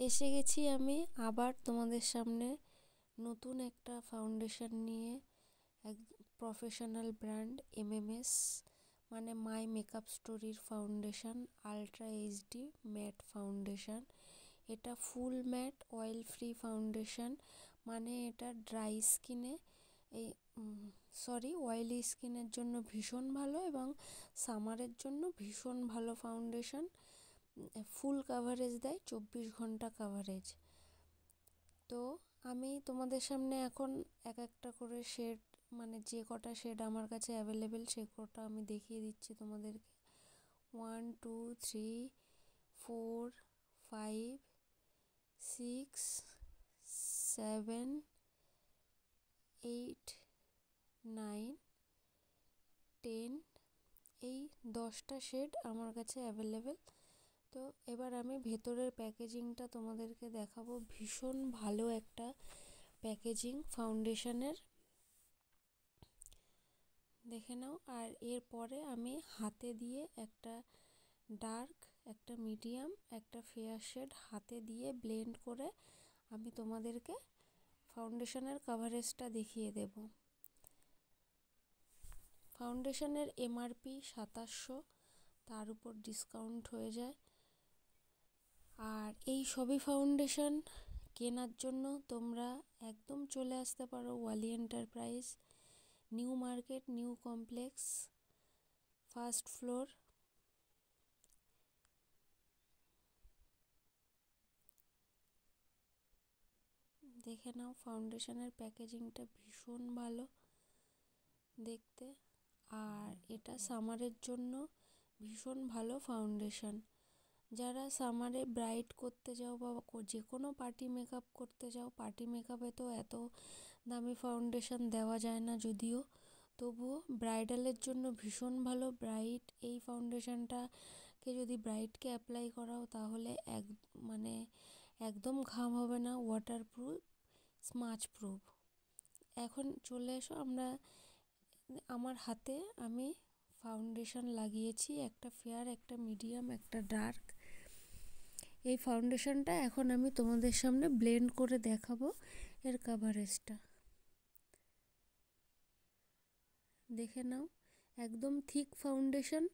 এসে গেছি আমি আবার তোমাদের সামনে নতুন একটা ফাউন্ডেশন নিয়ে। এক প্রফেশনাল ব্র্যান্ড এমএমএস মানে মাই মেকআপ স্টোরির foundation ultra HD matte foundation. এটা full matte oil free foundation, মানে এটা ড্রাই স্কিনে অয়েলি স্কিনের জন্য ভীষণ ভালো এবং সামারের জন্য ভীষণ ভালো ফাউন্ডেশন। ফুল কাভারেজ দেয়, 24 ঘন্টা কাভারেজ। তো আমি তোমাদের সামনে এখন এক একটা করে শেড, মানে যে কটা শেড আমার কাছে অ্যাভেলেবেল সে কটা আমি দেখিয়ে দিচ্ছি তোমাদেরকে। 1 2 3 4 5 6 7 8 9 10, এই 10টা শেড আমার কাছে অ্যাভেলেবেল। তো এবার আমি ভেতরের প্যাকেজিংটা তোমাদেরকে দেখাবো। ভীষণ ভালো একটা প্যাকেজিং ফাউন্ডেশনের, দেখে নাও। আর এরপরে আমি হাতে দিয়ে একটা ডার্ক, একটা মিডিয়াম, একটা ফেয়ার শেড হাতে দিয়ে ব্লেন্ড করে আমি তোমাদেরকে ফাউন্ডেশনের কাভারেজটা দেখিয়ে দেব। ফাউন্ডেশনের এমআরপি 2700, তার উপর ডিসকাউন্ট হয়ে যায়। আর এই সবই ফাউন্ডেশন কেনার জন্য তোমরা একদম চলে আসতে পারো Wali enterprise, new market, new complex, first floor. দেখে নাও ফাউন্ডেশনের প্যাকেজিংটা ভীষণ ভালো দেখতে। আর এটা সামারের জন্য ভীষণ ভালো ফাউন্ডেশন। যারা সামারে ব্রাইট করতে যাও বা যে কোনো পার্টি মেকআপ করতে যাও, পার্টি মেকআপে তো এত দামি ফাউন্ডেশন দেওয়া যায় না যদিও, তবুও ব্রাইডালের জন্য ভীষণ ভালো। ব্রাইট এই ফাউন্ডেশনটাকে যদি ব্রাইটকে অ্যাপ্লাই করাও তাহলে একদম ঘাম হবে না, ওয়াটারপ্রুফ, স্মাচ প্রুফ। এখন চলে এসো, আমার হাতে আমি ফাউন্ডেশন লাগিয়েছি, একটা ফেয়ার, একটা মিডিয়াম, একটা ডার্ক। এই ফাউন্ডেশনটা এখন আমি তোমাদের সামনে ব্লেন্ড করে দেখাবো এর কাভারেজটা। দেখে নাও, একদম থিক ফাউন্ডেশন।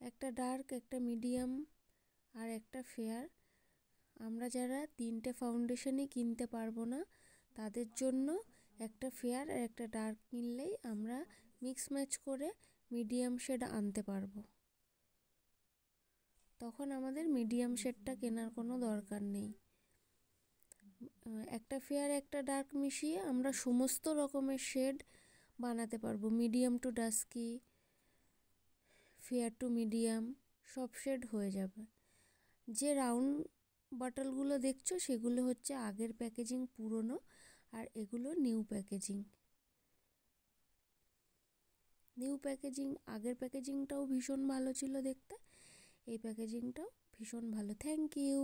একটা ডার্ক, একটা মিডিয়াম আর একটা ফেয়ার। আমরা যারা 3টে ফাউন্ডেশনই কিনতে পারবো না তাদের জন্য একটা ফেয়ার আর একটা ডার্ক কিনলেই আমরা মিক্স ম্যাচ করে মিডিয়াম শেড আনতে পারবো। তখন আমাদের মিডিয়াম শেডটা কেনার কোনো দরকার নেই। একটা ফেয়ার একটা ডার্ক মিশিয়ে আমরা সমস্ত রকমের শেড বানাতে পারবো, medium to dusky, fair to medium, সব শেড হয়ে যাবে। যে রাউন্ড বটলগুলো দেখছো সেগুলো হচ্ছে আগের প্যাকেজিং, পুরনো, আর এগুলো নিউ প্যাকেজিং। আগের প্যাকেজিংটাও ভীষণ ভালো ছিল দেখতে, এই প্যাকেজিংটাও ভীষণ ভালো। Thank you.